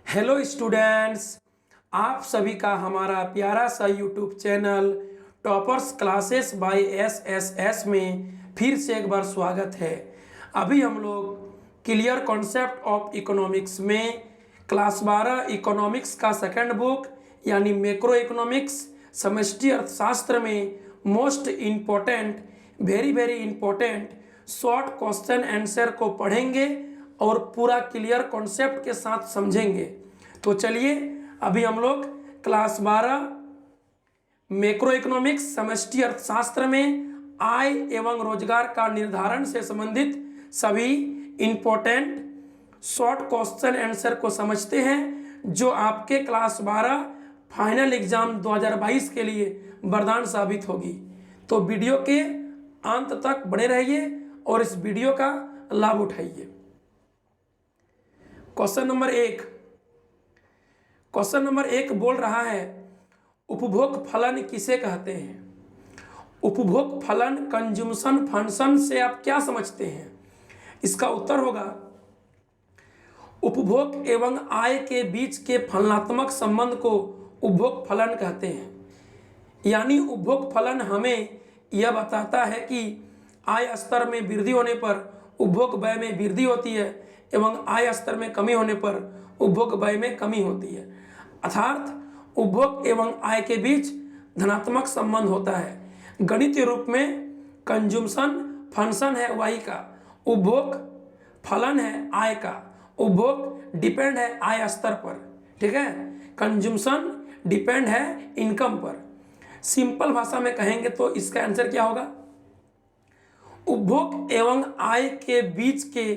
Hello students, आप सभी का हमारा प्यारा सा YouTube channel toppers classes bye SSS में फिर से एक बार स्वागत है। अभी हम लोग क्लियर कॉन्सेप्ट ऑफ इकोनॉमिक्स में क्लास 12 इकोनॉमिक्स का सेकंड बुक यानी मैक्रो इकोनॉमिक्स समष्टि अर्थशास्त्र में most important very important short question answer को पढ़ेंगे और पूरा क्लियर कॉन्सेप्ट के साथ समझेंगे। तो चलिए अभी हम लोग क्लास 12 मैक्रो इकोनॉमिक्स समष्टि अर्थशास्त्र में आय एवं रोजगार का निर्धारण से संबंधित सभी इंपॉर्टेंट शॉर्ट क्वेश्चन आंसर को समझते हैं, जो आपके क्लास 12 फाइनल एग्जाम 2022 के लिए वरदान साबित होगी। तो वीडियो के अंत तक बने रहिए और इस वीडियो का लाभ उठाइए। क्वेश्चन नंबर एक बोल रहा है, उपभोग फलन किसे कहते हैं? उपभोग फलन कंजम्पशन फंक्शन से आप क्या समझते हैं? इसका उत्तर होगा उपभोग एवं आय के बीच के फलनात्मक संबंध को उपभोग फलन कहते हैं। यानी उपभोग फलन हमें यह बताता है कि आय स्तर में वृद्धि होने पर उपभोग व्यय में वृद्धि होती है एवं आय स्तर में कमी होने पर उपभोग व्यय में कमी होती है। अर्थात उपभोग एवं आय के बीच धनात्मक संबंध होता है। गणितीय रूप में कंजम्पशन फंक्शन है वाई का, उपभोग फलन है आय का, उपभोग डिपेंड है आय स्तर पर। ठीक है, कंजम्पशन डिपेंड है इनकम पर। सिंपल भाषा में कहेंगे तो इसका आंसर क्या होगा? उपभोग एवं आय के बीच के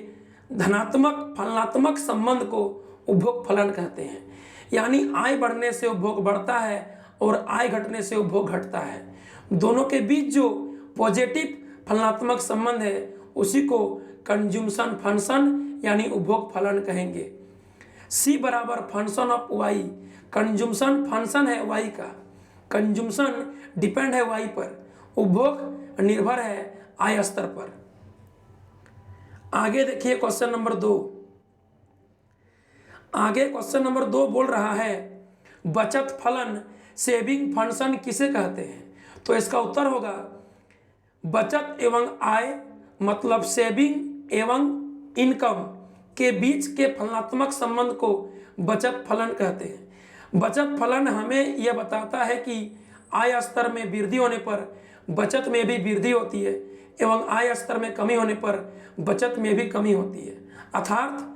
धनात्मक फलनात्मक संबंध को उपभोग फलन कहते हैं। यानी आय बढ़ने से उपभोग बढ़ता है और आय घटने से उपभोग घटता है। दोनों के बीच जो पॉजिटिव फलनात्मक संबंध है उसी को कंजम्पशन फंक्शन यानी उपभोग फलन कहेंगे। सी बराबर function of Y, consumption function है वाई का, कंजम्पशन डिपेंड है वाई पर, उपभोग निर्भर है आय स्तर पर। आगे देखिए क्वेश्चन नंबर 2। आगे क्वेश्चन नंबर 2 बोल रहा है, बचत फलन सेविंग फंक्शन किसे कहते हैं? तो इसका उत्तर होगा बचत एवं आय मतलब सेविंग एवं इनकम के बीच के फलनात्मक संबंध को बचत फलन कहते हैं। बचत फलन हमें यह बताता है कि आय स्तर में वृद्धि होने पर बचत में भी वृद्धि होती है एवं आय स्तर में कमी होने पर बचत में भी कमी होती है। अर्थात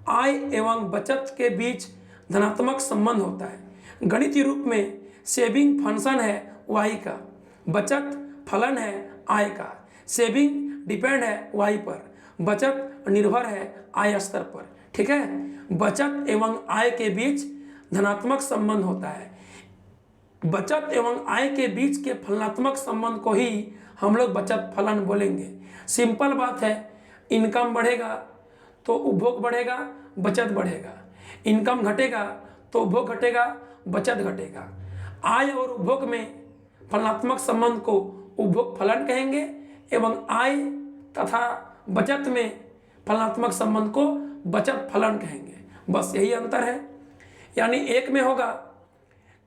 आय एवं बचत के बीच धनात्मक संबंध होता है। गणितीय रूप में सेविंग फंक्शन है वाई का, बचत फलन है आय का। सेविंग डिपेंड है वाई पर, बचत निर्भर है आय स्तर पर। ठीक है, बचत एवं आय के बीच धनात्मक संबंध होता है। बचत एवं आय के बीच के फलनात्मक संबंध को ही हम लोग बचत फलन बोलेंगे। सिंपल बात है, इनकम बढ़ेगा तो उपभोग बढ़ेगा, बचत बढ़ेगा। इनकम घटेगा तो उपभोग घटेगा, बचत घटेगा। आय और उपभोग में फलनात्मक संबंध को उपभोग फलन कहेंगे एवं आय तथा बचत में फलनात्मक संबंध को बचत फलन कहेंगे। बस यही अंतर है। यानी एक में होगा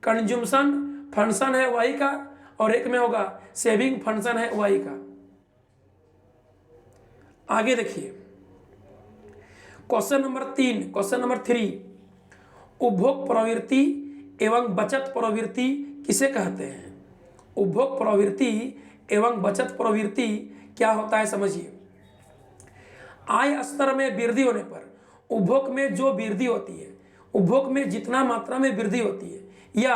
कंजम्पशन फंक्शन है वाई का और एक में होगा सेविंग फंक्शन है वाई का। आगे देखिए क्वेश्चन नंबर 3, उपभोग प्रवृत्ति एवं बचत प्रवृत्ति किसे कहते हैं? उपभोग प्रवृत्ति एवं बचत प्रवृत्ति क्या होता है समझिए। आय स्तर में वृद्धि होने पर उपभोग में जो वृद्धि होती है, उपभोग में जितना मात्रा में वृद्धि होती है, या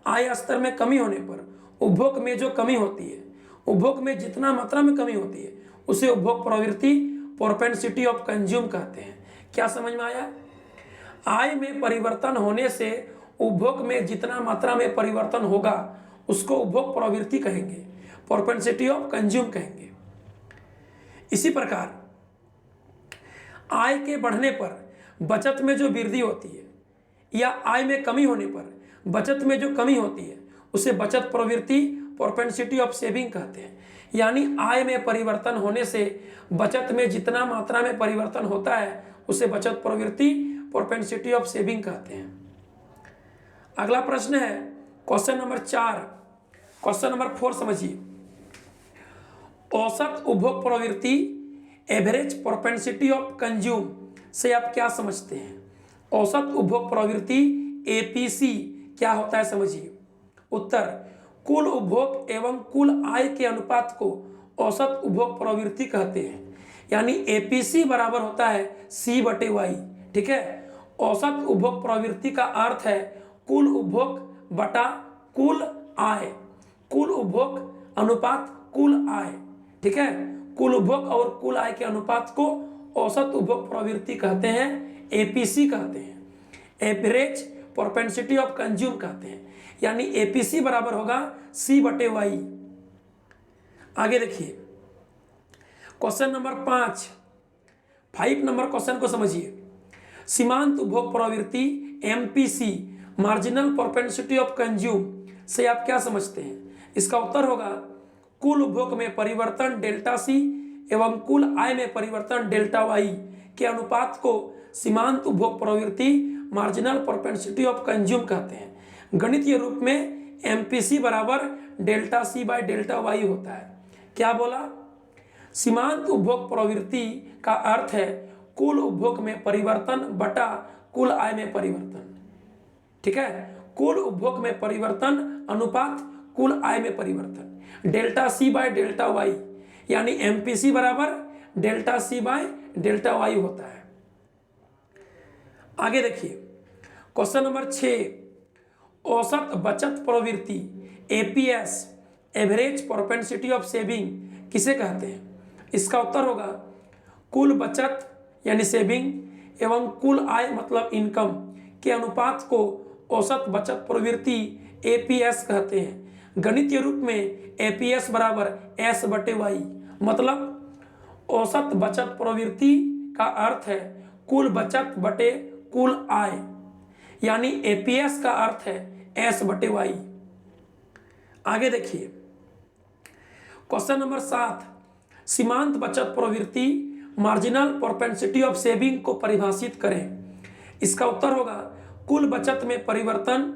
आय स्तर में कमी होने पर उपभोग में जो कमी होती है, उपभोग में जितना मात्रा में कमी होती है उसे उपभोग प्रवृत्ति प्रोपेंसिटी ऑफ कंज्यूम कहते हैं। क्या समझ में आया? आय में परिवर्तन होने से उपभोग में जितना मात्रा में परिवर्तन होगा उसको उपभोग प्रवृत्ति कहेंगे, प्रोपेंसिटी ऑफ कंज्यूम कहेंगे। इसी प्रकार आय के बढ़ने पर बचत में जो वृद्धि होती है या आय में कमी होने पर बचत में जो कमी होती है उसे बचत प्रवृत्ति प्रोपेंसिटी ऑफ सेविंग कहते हैं। यानी आय में परिवर्तन होने से बचत में जितना मात्रा में परिवर्तन होता है उसे बचत प्रवृत्ति प्रोपेंसिटी ऑफ सेविंग कहते हैं। अगला प्रश्न है क्वेश्चन नंबर 4, क्वेश्चन नंबर 4 समझिए। औसत उपभोग प्रवृत्ति एवरेज प्रोपेंसिटी ऑफ कंज्यूम से आप क्या समझते हैं? औसत उपभोग प्रवृत्ति एपीसी क्या होता है समझिए। उत्तर, कुल उपभोग एवं कुल आय के अनुपात को औसत उपभोग प्रवृत्ति कहते हैं। यानी एपीसी बराबर होता है C/Y। ठीक है, औसत उपभोग प्रवृत्ति का अर्थ है कुल उपभोग बटा कुल आय, कुल उपभोग अनुपात कुल आय। ठीक है, कुल उपभोग और कुल आय के अनुपात को औसत उपभोग प्रवृत्ति कहते हैं, एपीसी कहते हैं, एवरेज प्रोपेंसिटी ऑफ कंज्यूम कहते हैं। यानी एपीसी बराबर होगा C/Y। आगे देखिए क्वेश्चन नंबर 5 नंबर क्वेश्चन को समझिए। सीमांत उपभोग प्रवृत्ति MPC marginal propensity of consume से आप क्या समझते हैं? इसका उत्तर होगा कुल उपभोग में परिवर्तन डेल्टा सी एवं कुल आय में परिवर्तन डेल्टा वाई के अनुपात को सीमांत उपभोग प्रवृत्ति मार्जिनल प्रोपेंसिटी ऑफ कंज्यूम कहते हैं। गणितीय रूप में एमपीसी बराबर delta C by delta Y होता है। क्या बोला? सीमांत उपभोग प्रवृत्ति का अर्थ है कुल उपभोग में परिवर्तन बटा कुल आय में परिवर्तन। ठीक है, कुल उपभोग में परिवर्तन अनुपात कुल आय में परिवर्तन, delta C by delta Y. यानी एमपीसी बराबर delta C by delta Y होता है। आगे देखिए क्वेश्चन नंबर 6, औसत बचत प्रवृत्ति APS average propensity of saving किसे कहते हैं? इसका उत्तर होगा कुल बचत यानी सेविंग एवं कुल आय मतलब इनकम के अनुपात को औसत बचत प्रवृत्ति एपीएस कहते हैं। गणितीय रूप में एपीएस बराबर S/Y। मतलब औसत बचत प्रवृत्ति का अर्थ है कुल बचत बटे कुल आय। यानी एपीएस का अर्थ है S/Y। आगे देखिए क्वेश्चन नंबर 7, सीमांत बचत प्रवृत्ति मार्जिनल प्रोपेंसिटी ऑफ सेविंग को परिभाषित करें। इसका उत्तर होगा कुल बचत में परिवर्तन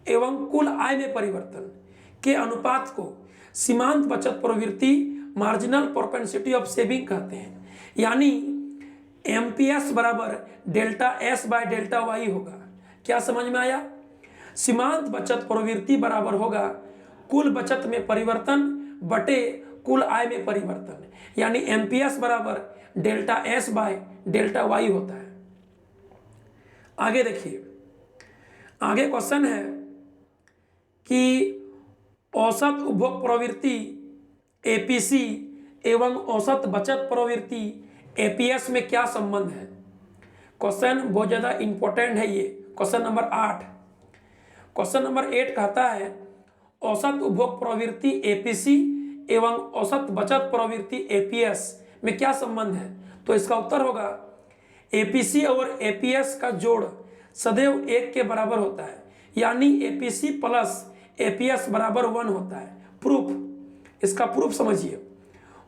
एवं कुल आय में परिवर्तन के अनुपात को सीमांत बचत प्रवृत्ति मार्जिनल प्रोपेंसिटी ऑफ सेविंग कहते हैं। यानी एमपीएस बराबर delta S by delta Y होगा। क्या समझ में आया? सीमांत बचत प्रवृत्ति बराबर होगा कुल बचत में परिवर्तन बटे कुल आय में परिवर्तन। यानी एमपीएस बराबर delta S by delta Y होता है। आगे देखिए, आगे क्वेश्चन है कि औसत उपभोग प्रवृत्ति एपीसी एवं औसत बचत प्रवृत्ति एपीएस में क्या संबंध है? क्वेश्चन बहुत ज़्यादा इंपॉर्टेंट है ये। क्वेश्चन नंबर 8, क्वेश्चन नंबर 8 कहता है औसत उपभोग प्रवृत्ति एपीसी एवं औसत बचत प्रवृत्ति एपीएस में क्या संबंध है? तो इसका उत्तर होगा एपीसी और एपीएस का जोड़ सदैव 1 के बराबर होता है। यानी एपीसी प्लस एपीएस बराबर 1 होता है। प्रूफ, इसका प्रूफ समझिए।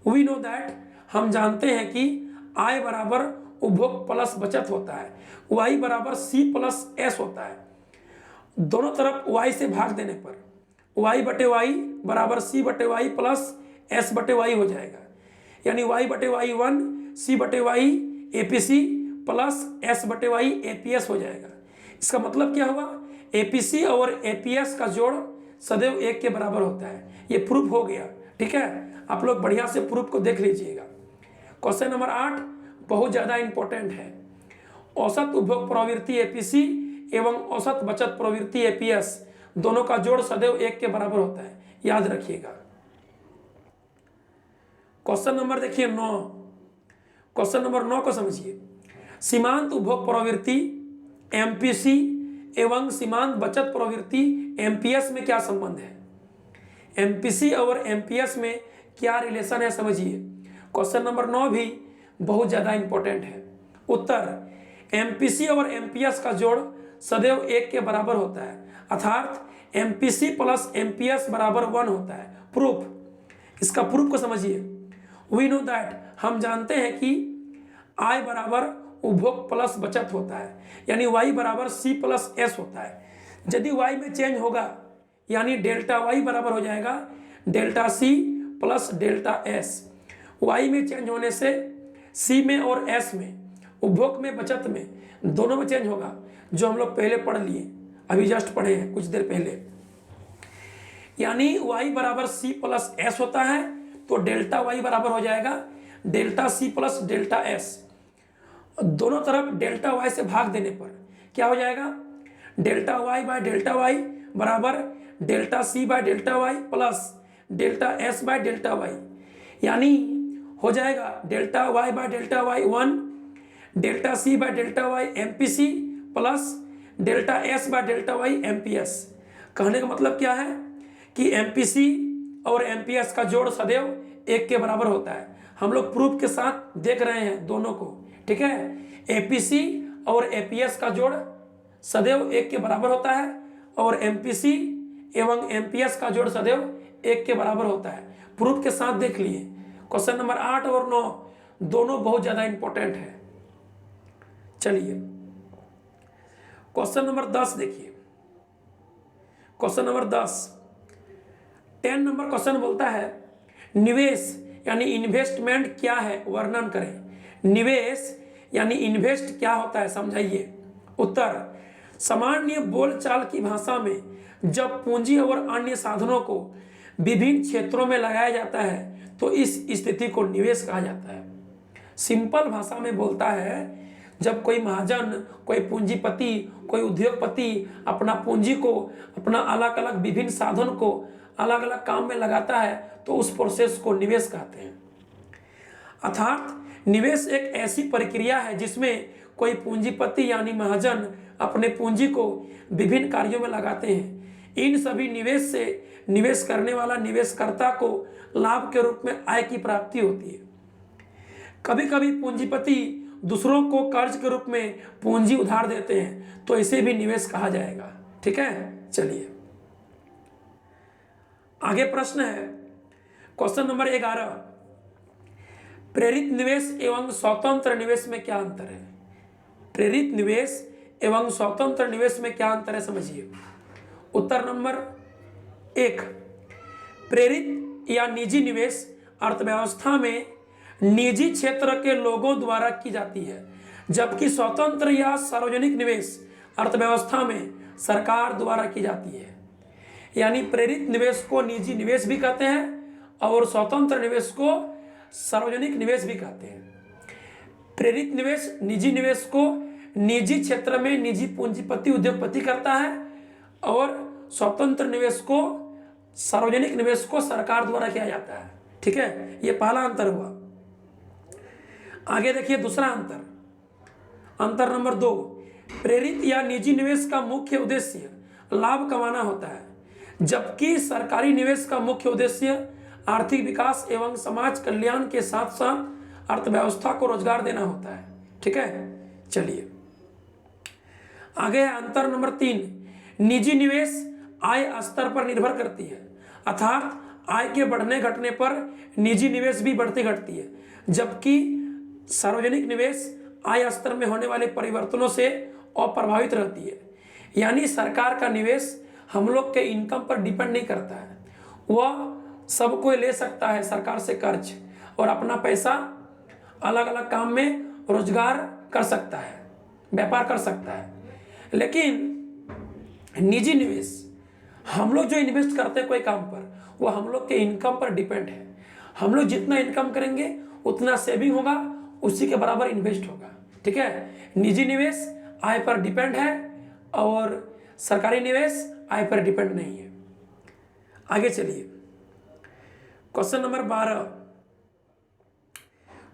वी नो दैट, हम जानते हैं कि आय बराबर उपभोग प्लस बचत होता है, वाई बराबर C प्लस S होता है। दोनों तरफ y से भाग देने पर y/y बराबर C/y प्लस S/y हो जाएगा। यानी y/y 1 C/y APC plus S/y APS हो जाएगा। इसका मतलब क्या हुआ? एपीसी और एपीएस का जोड़ सदैव 1 के बराबर होता है। ये प्रूफ हो गया। ठीक है, आप लोग बढ़िया से प्रूफ को देख लीजिएगा। क्वेश्चन नंबर 8 बहुत ज़्यादा इंपॉर्टेंट है। औसत उपभोग प्रवृत्ति एपीसी एवं औसत बचत प्रवृत्ति एपीएस दोनों का जोड़ सदैव 1 के बराबर होता है, याद रखिएगा। क्वेश्चन नंबर देखिए 9, क्वेश्चन नंबर 9 को समझिए। सीमांत उपभोग प्रवृत्ति एमपीसी एवं सीमांत बचत प्रवृत्ति एमपीएस में क्या संबंध है? एमपीसी और एमपीएस में क्या रिलेशन है समझिए। क्वेश्चन नंबर 9 भी बहुत ज़्यादा इंपॉर्टेंट है। उत्तर, एमपीसी और एमपीएस का जोड़ सदैव 1 के बराबर होता है, अर्थात एमपीसी प्लस एमपीएस बराबर 1 होता है। प्रूफ, इसका प्रूफ को समझिए। वी नो दैट, हम जानते हैं कि आय बराबर उपभोग प्लस बचत होता है, यानी y बराबर C प्लस S होता है। यदि y में चेंज होगा यानी डेल्टा y बराबर हो जाएगा delta C plus delta S। y में चेंज होने से C में और S में, उपभोग में बचत में, दोनों में चेंज होगा, जो हम लोग पहले पढ़ लिए, अभी जस्ट पढ़े हैं कुछ देर पहले। यानी y बराबर C प्लस S होता है, तो डेल्टा y बराबर हो जाएगा delta C plus delta S। दोनों तरफ डेल्टा y से भाग देने पर क्या हो जाएगा, delta y by delta y बराबर delta C by delta y plus delta S by delta y, यानी हो जाएगा delta y by delta y 1, delta C by delta y MPC plus delta S by delta y MPS। कहने का मतलब क्या है कि MPC और MPS का जोड़ सदैव 1 के बराबर होता है। हम लोग प्रूफ के साथ देख रहे हैं दोनों को, ठीक है। APC और APS का जोड़ सदैव 1 के बराबर होता है और MPC एवं MPS का जोड़ सदैव 1 के बराबर होता है। प्रूफ के साथ देख लिए। क्वेश्चन नंबर 8 और 9 दोनों बहुत ज्यादा इंपॉर्टेंट है। चलिए क्वेश्चन नंबर 10 देखिए। क्वेश्चन नंबर 10 नंबर क्वेश्चन बोलता है निवेश यानी इन्वेस्टमेंट क्या है, वर्णन करें। निवेश यानी इन्वेस्ट क्या होता है, समझाइए। उत्तर, सामान्य बोलचाल की भाषा में जब पूंजी और अन्य साधनों को विभिन्न क्षेत्रों में लगाया जाता है तो इस स्थिति को निवेश कहा जाता है। सिंपल भाषा में बोलता है, जब कोई महाजन, कोई पूंजीपति, कोई उद्योगपति अपना पूंजी को, अपना अलग अलग विभिन्न साधन को अलग अलग काम में लगाता है तो उस प्रोसेस को निवेश कहते हैं। अर्थात निवेश एक ऐसी प्रक्रिया है जिसमें कोई पूंजीपति यानी महाजन अपने पूंजी को विभिन्न कार्यों में लगाते हैं। इन सभी निवेश से निवेश करने वाला निवेशकर्ता को लाभ के रूप में आय की प्राप्ति होती है। कभी कभी पूंजीपति दूसरों को कर्ज के रूप में पूंजी उधार देते हैं तो इसे भी निवेश कहा जाएगा, ठीक है। चलिए आगे प्रश्न है क्वेश्चन नंबर 11, प्रेरित निवेश एवं स्वतंत्र निवेश में क्या अंतर है। प्रेरित निवेश एवं स्वतंत्र निवेश में क्या अंतर है, समझिए। उत्तर नंबर 1, प्रेरित या निजी निवेश अर्थव्यवस्था में निजी क्षेत्र के लोगों द्वारा की जाती है, जबकि स्वतंत्र या सार्वजनिक निवेश अर्थव्यवस्था में सरकार द्वारा की जाती है। यानी प्रेरित निवेश को निजी निवेश भी कहते हैं और स्वतंत्र निवेश को सार्वजनिक निवेश भी कहते हैं। प्रेरित निवेश निजी निवेश को निजी क्षेत्र में निजी पूंजीपति उद्योगपति करता है और स्वतंत्र निवेश को, सार्वजनिक निवेश को सरकार द्वारा किया जाता है, ठीक है। यह पहला अंतर हुआ। आगे देखिए दूसरा अंतर नंबर 2, प्रेरित या निजी निवेश का मुख्य उद्देश्य लाभ कमाना होता है, जबकि सरकारी निवेश का मुख्य उद्देश्य आर्थिक विकास एवं समाज कल्याण के साथ साथ अर्थव्यवस्था को रोजगार देना होता है, ठीक है। चलिए आगे है अंतर नंबर 3, निजी निवेश आय स्तर पर निर्भर करती है, अर्थात आय के बढ़ने घटने पर निजी निवेश भी बढ़ती घटती है, जबकि सार्वजनिक निवेश आय स्तर में होने वाले परिवर्तनों से अप्रभावित रहती है। यानी सरकार का निवेश हम लोग के इनकम पर डिपेंड नहीं करता है, वह सब कोई ले सकता है सरकार से कर्ज और अपना पैसा अलग अलग काम में रोजगार कर सकता है, व्यापार कर सकता है। लेकिन निजी निवेश, हम लोग जो इन्वेस्ट करते हैं कोई काम पर, वो हम लोग के इनकम पर डिपेंड है। हम लोग जितना इनकम करेंगे उतना सेविंग होगा, उसी के बराबर इन्वेस्ट होगा, ठीक है। निजी निवेश आय पर डिपेंड है और सरकारी निवेश आय पर डिपेंड नहीं है। आगे चलिए क्वेश्चन नंबर 12।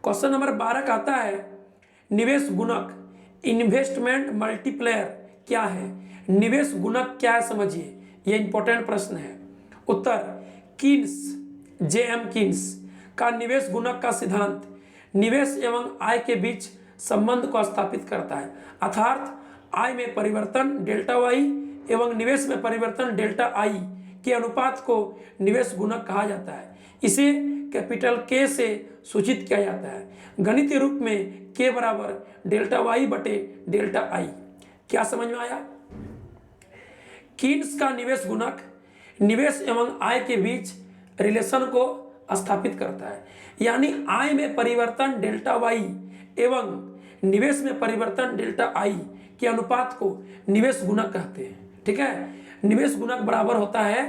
क्वेश्चन नंबर 12 कहता है निवेश गुणक, इन्वेस्टमेंट मल्टीप्लायर क्या है। निवेश गुणक क्या है, समझिए, यह इंपॉर्टेंट प्रश्न है। उत्तर, कीन्स, JM कीन्स का निवेश गुणक का सिद्धांत निवेश एवं आय के बीच संबंध को स्थापित करता है, अर्थात आय में परिवर्तन डेल्टा Y एवं निवेश में परिवर्तन डेल्टा I के अनुपात को निवेश गुणक कहा जाता है। इसे कैपिटल के से सूचित किया जाता है? गणितीय रूप में के बराबर डेल्टा वाई बटे डेल्टा आई। क्या समझ में आया? कीन्स का निवेश गुणक निवेश एवं आय के बीच रिलेशन को स्थापित करता है, यानी आय में परिवर्तन डेल्टा वाई एवं निवेश में परिवर्तन डेल्टा आई के अनुपात को निवेश गुणक कहते हैं। ठीक है, निवेश गुणक बराबर होता है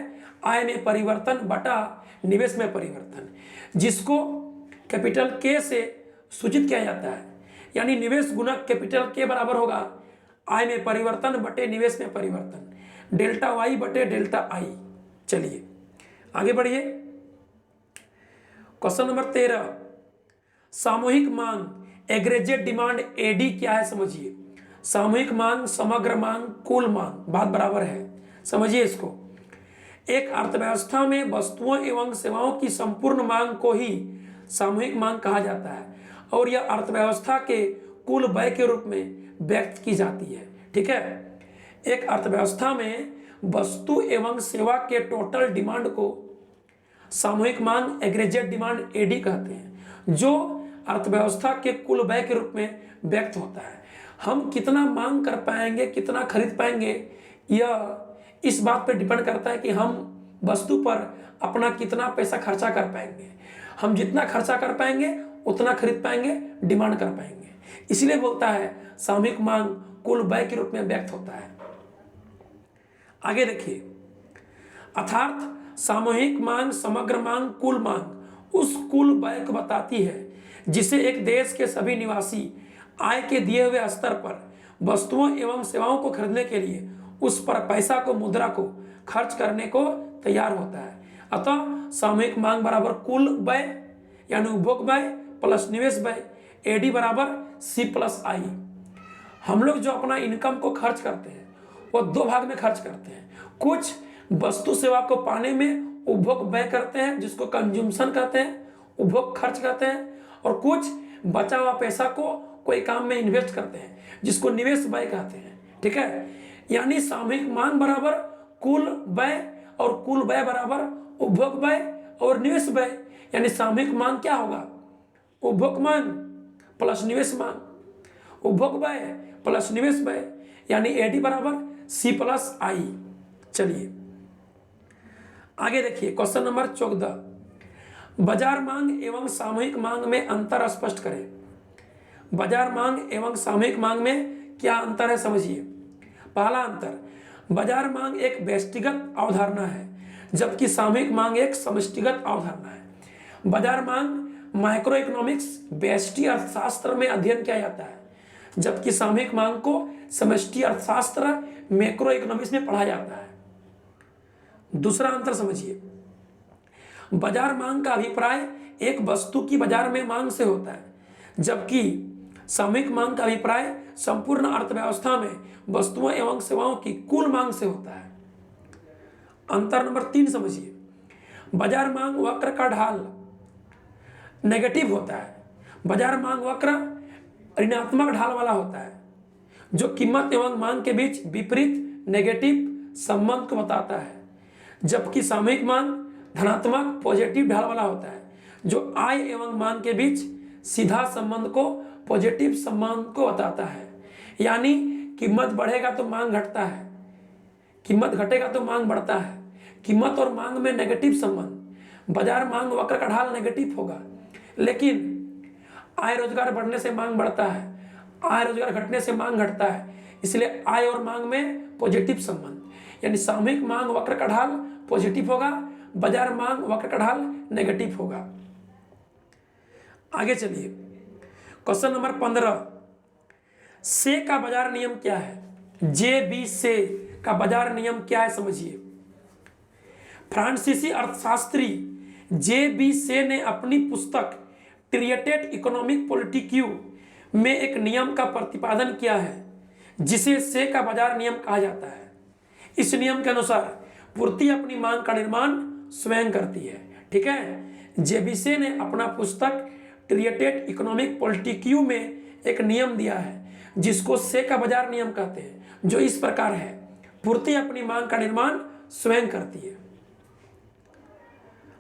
आय में परिवर्तन बटा निवेश में परिवर्तन, जिसको कैपिटल के से सूचित किया जाता है, यानी निवेश गुणक कैपिटल के बराबर होगा आय में परिवर्तन बटे निवेश में परिवर्तन डेल्टा वाई बटे डेल्टा आई। चलिए आगे बढ़िए। क्वेश्चन नंबर 13, सामूहिक मांग एग्रेगेट डिमांड एडी क्या है? समझिए। सामूहिक मांग, समग्र मांग, कुल मांग बात बराबर है, समझिए इसको। एक अर्थव्यवस्था में वस्तुओं एवं सेवाओं की संपूर्ण मांग को ही सामूहिक मांग कहा जाता है और यह अर्थव्यवस्था के कुल व्यय के रूप में व्यक्त की जाती है। ठीक है, एक अर्थव्यवस्था में वस्तु एवं सेवा के टोटल डिमांड को सामूहिक मांग एग्रेगेट डिमांड एडी कहते हैं, जो अर्थव्यवस्था के कुल व्यय के रूप में व्यक्त होता है। हम कितना मांग कर पाएंगे, कितना खरीद पाएंगे, यह इस बात पर डिपेंड करता है कि हम वस्तु पर अपना कितना पैसा खर्चा कर पाएंगे। हम जितना खर्चा कर पाएंगे उतना खरीद पाएंगे, डिमांड कर पाएंगे। इसलिए बोलता है सामूहिक मांग कुल व्यय के रूप में व्यक्त होता है। आगे देखिए, अर्थात सामूहिक मांग, समग्र मांग, कुल मांग उस कुल व्यय को बताती है जिसे एक देश के सभी निवासी आय के दिए हुए स्तर पर वस्तुओं एवं सेवाओं को खरीदने के लिए उस पर पैसा को, मुद्रा को खर्च करने को तैयार होता है। अतः सामूहिक मांग बराबर कुल व्यय यानी उपभोग व्यय प्लस निवेश व्यय, एडी बराबर सी प्लस आई। हम लोग जो अपना इनकम को खर्च करते हैं वो दो भाग में खर्च करते हैं। कुछ वस्तु सेवा को पाने में उपभोग व्यय करते हैं, जिसको कंज्यूमशन कहते हैं, उपभोग खर्च कहते हैं, और कुछ बचा हुआ पैसा को कोई काम में इन्वेस्ट करते हैं, जिसको निवेश व्यय कहते हैं। ठीक है, यानी सामूहिक मांग बराबर कुल व्यय और कुल व्यय बराबर उपभोग व्यय और निवेश व्यय, यानी सामूहिक मांग क्या होगा? उपभोग मांग प्लस निवेश मांग, उपभोग व्यय प्लस निवेश व्यय, यानी एडी बराबर सी प्लस आई। चलिए आगे देखिए, क्वेश्चन नंबर 14, बाजार मांग एवं सामूहिक मांग में अंतर स्पष्ट करें। बाजार मांग एवं सामूहिक मांग में क्या अंतर है? समझिए। पहला अंतर, बाजार मांग एक व्यष्टिगत अवधारणा है जबकि सामूहिक मांग एक समष्टिगत अवधारणा है। बाजार मांग माइक्रो इकोनॉमिक्स व्यष्टि अर्थशास्त्र में अध्ययन किया जाता है, जबकि सामूहिक मांग को समष्टि अर्थशास्त्र मैक्रो इकोनॉमिक्स में पढ़ा जाता है। दूसरा अंतर समझिए, बाजार मांग का अभिप्राय एक वस्तु की बाजार में मांग से होता है, जबकि सामूहिक मांग का अभिप्राय संपूर्ण अर्थव्यवस्था में वस्तुओं एवं सेवाओं की कुल मांग से होता है। अंतर नंबर 3 समझिए, बाजार मांग वक्र का ढाल नेगेटिव होता है। बाजार मांग वक्र ऋणात्मक ढाल वाला होता है, जो कीमत एवं मांग के बीच विपरीत नेगेटिव संबंध को बताता है, जबकि सामूहिक मांग धनात्मक पॉजिटिव ढाल वाला होता है, जो आय एवं मांग के बीच सीधा संबंध को, पॉजिटिव संबंध को बताता है। यानी कीमत बढ़ेगा तो मांग घटता है, कीमत घटेगा तो मांग बढ़ता है। कीमत और मांग में नेगेटिव संबंध, बाजार मांग वक्र का ढाल नेगेटिव होगा, लेकिन आय रोजगार बढ़ने से मांग बढ़ता है, आय रोजगार घटने से मांग घटता है। इसलिए आय और मांग में पॉजिटिव संबंध, यानी सामूहिक मांग वक्र का ढाल पॉजिटिव होगा, बाजार मांग वक्र का ढाल नेगेटिव होगा। आगे चलिए, क्वेश्चन नंबर 15, से का बाजार नियम क्या है? जे बी से का बाजार नियम क्या है? समझिए। फ्रांसीसी अर्थशास्त्री जे बी से ने अपनी पुस्तक ट्रिएटेड इकोनॉमिक पॉलिटिक्यू में एक नियम का प्रतिपादन किया है, जिसे से का बाजार नियम कहा जाता है। इस नियम के अनुसार पूर्ति अपनी मांग का निर्माण स्वयं करती है। ठीक है, जेबीसे ने अपना पुस्तक ट्रिएटेड इकोनॉमिक पॉलिटिक्यू में एक नियम दिया है, जिसको से का बाजार नियम कहते हैं, जो इस प्रकार है, पूर्ति अपनी मांग का निर्माण स्वयं करती है।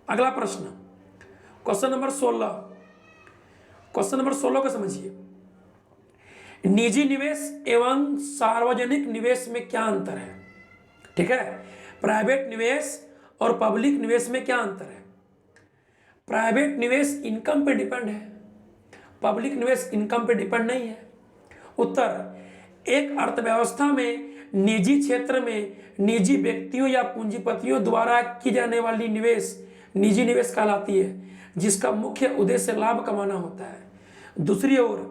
अगला प्रश्न, क्वेश्चन नंबर 16, क्वेश्चन नंबर 16 को समझिए। निजी निवेश एवं सार्वजनिक निवेश में क्या अंतर है? ठीक है, प्राइवेट निवेश और पब्लिक निवेश में क्या अंतर है? प्राइवेट निवेश इनकम पे डिपेंड है, पब्लिक निवेश इनकम पे डिपेंड नहीं है। उत्तर, एक अर्थव्यवस्था में निजी क्षेत्र में निजी व्यक्तियों या पूंजीपतियों द्वारा की जाने वाली निवेश निजी निवेश कहलाती है, जिसका मुख्य उद्देश्य लाभ कमाना होता है। दूसरी ओर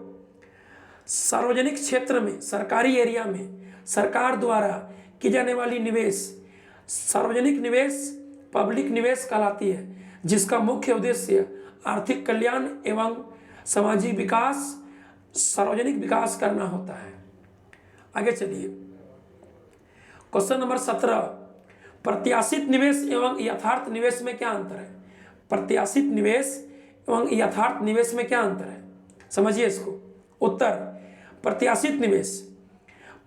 सार्वजनिक क्षेत्र में, सरकारी एरिया में सरकार द्वारा की जाने वाली निवेश सार्वजनिक निवेश, पब्लिक निवेश कहलाती है, जिसका मुख्य उद्देश्य आर्थिक कल्याण एवं सामाजिक विकास, सार्वजनिक विकास करना होता है। आगे चलिए, क्वेश्चन नंबर 17, प्रत्याशित निवेश एवं यथार्थ निवेश में क्या अंतर है? प्रत्याशित निवेश एवं यथार्थ निवेश में क्या अंतर है, समझिए इसको। उत्तर, प्रत्याशित निवेश,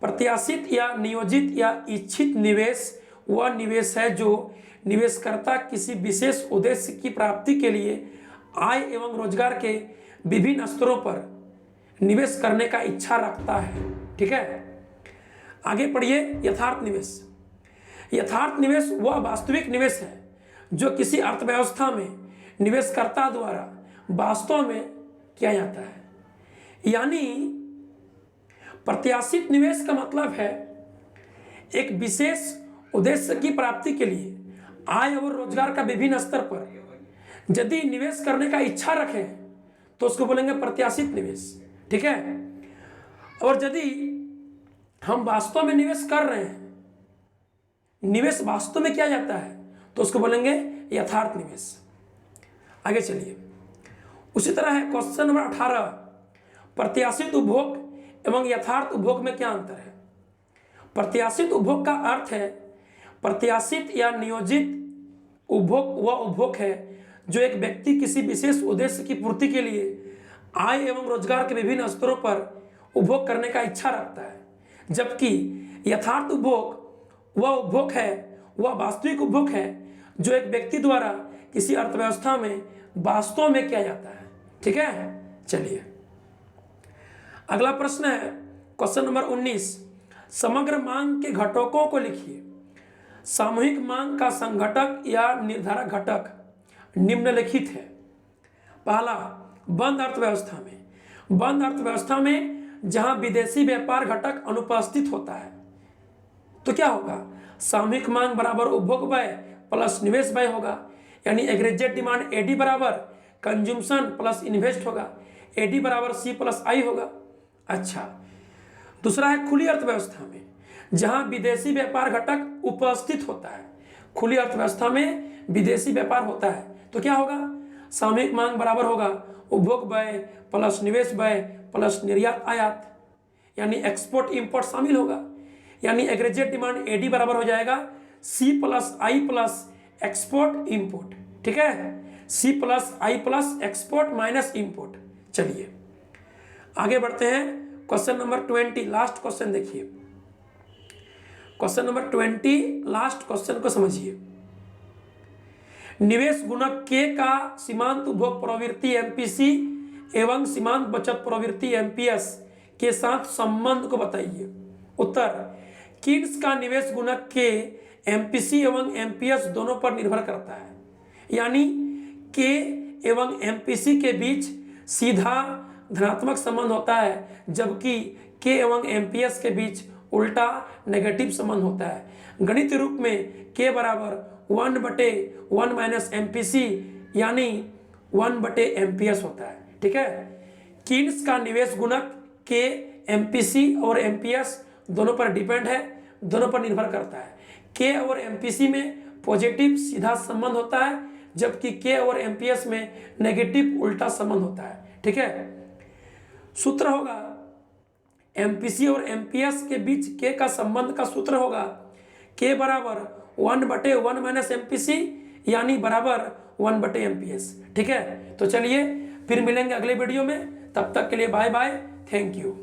प्रत्याशित या नियोजित या इच्छित निवेश वह निवेश है जो निवेशकर्ता किसी विशेष उद्देश्य की प्राप्ति के लिए आय एवं रोजगार के विभिन्न स्तरों पर निवेश करने का इच्छा रखता है। ठीक है, आगे पढ़िए। यथार्थ निवेश, यथार्थ निवेश वह वास्तविक निवेश है जो किसी अर्थव्यवस्था में निवेशकर्ता द्वारा वास्तव में किया जाता है। यानी प्रत्याशित निवेश का मतलब है एक विशेष उद्देश्य की प्राप्ति के लिए आय और रोजगार का विभिन्न स्तर पर यदि निवेश करने का इच्छा रखें तो उसको बोलेंगे प्रत्याशित निवेश। ठीक है, और यदि हम वास्तव में निवेश कर रहे हैं, निवेश वास्तव में किया जाता है, तो उसको बोलेंगे यथार्थ निवेश। आगे चलिए, उसी तरह है क्वेश्चन नंबर 18, प्रत्याशित उपभोग एवं यथार्थ उपभोग में क्या अंतर है? प्रत्याशित उपभोग का अर्थ है प्रत्याशित या नियोजित उपभोग वह उपभोग है जो एक व्यक्ति किसी विशेष उद्देश्य की पूर्ति के लिए आय एवं रोजगार के विभिन्न स्तरों पर उपभोग करने का इच्छा रखता है, जबकि यथार्थ उपभोग वह उपभोग है, वह वास्तविक उपभोग है जो एक व्यक्ति द्वारा किसी अर्थव्यवस्था में वास्तव में किया जाता है। ठीक है, चलिए अगला प्रश्न है क्वेश्चन नंबर 19, समग्र मांग के घटकों को लिखिए। सामूहिक मांग का संघटक या निर्धारक घटक निम्नलिखित है। पहला, बंद अर्थव्यवस्था में, बंद अर्थव्यवस्था में जहां विदेशी व्यापार घटक अनुपस्थित होता है तो क्या होगा? सामूहिक मांग बराबर उपभोग व्यय प्लस निवेश व्यय होगा, यानी एग्रीगेट डिमांड एडी बराबर कंज्यूमशन प्लस इन्वेस्ट होगा, एडी बराबर सी प्लस आई होगा। अच्छा, दूसरा है खुली अर्थव्यवस्था में जहां विदेशी व्यापार घटक उपस्थित होता है। खुली अर्थव्यवस्था में विदेशी व्यापार होता है तो क्या होगा? सामूहिक मांग बराबर होगा उपभोग व्यय प्लस निवेश व्यय प्लस निर्यात आयात, यानी एक्सपोर्ट इंपोर्ट शामिल होगा, यानी एग्रीगेट डिमांड एडी बराबर हो जाएगा सी प्लस आई प्लस एक्सपोर्ट इंपोर्ट। ठीक है, सी प्लस आई प्लस एक्सपोर्ट माइनस इंपोर्ट। चलिए आगे बढ़ते हैं, क्वेश्चन नंबर 20, लास्ट क्वेश्चन देखिए। क्वेश्चन नंबर 20 लास्ट क्वेश्चन को समझिए। निवेश गुणक के का सीमांत उपभोग प्रवृत्ति एमपीसी एवं सीमांत बचत प्रवृत्ति एमपीएस के साथ संबंध को बताइए। उत्तर, किन्स का निवेश गुणक के एमपीसी एवं एमपीएस दोनों पर निर्भर करता है, यानी के एवं एमपीसी के बीच सीधा धनात्मक संबंध होता है, जबकि के एवं एमपीएस के बीच उल्टा नेगेटिव संबंध होता है। गणित रूप में के बराबर 1/1 माइनस एमपीसी यानी 1/एमपीएस होता है। ठीक है, किन्स का निवेश गुणक के एमपीसी और एमपीएस दोनों पर डिपेंड है, दोनों पर निर्भर करता है। के और एमपीसी में पॉजिटिव सीधा संबंध होता है, जबकि के और एमपीएस में नेगेटिव उल्टा संबंध होता है। ठीक है, सूत्र होगा एमपीसी और एमपीएस के बीच के का संबंध का सूत्र होगा के बराबर 1/1 माइनस एमपीसी यानी बराबर 1/एमपीएस। ठीक है, तो चलिए फिर मिलेंगे अगले वीडियो में, तब तक के लिए बाय बाय, थैंक यू।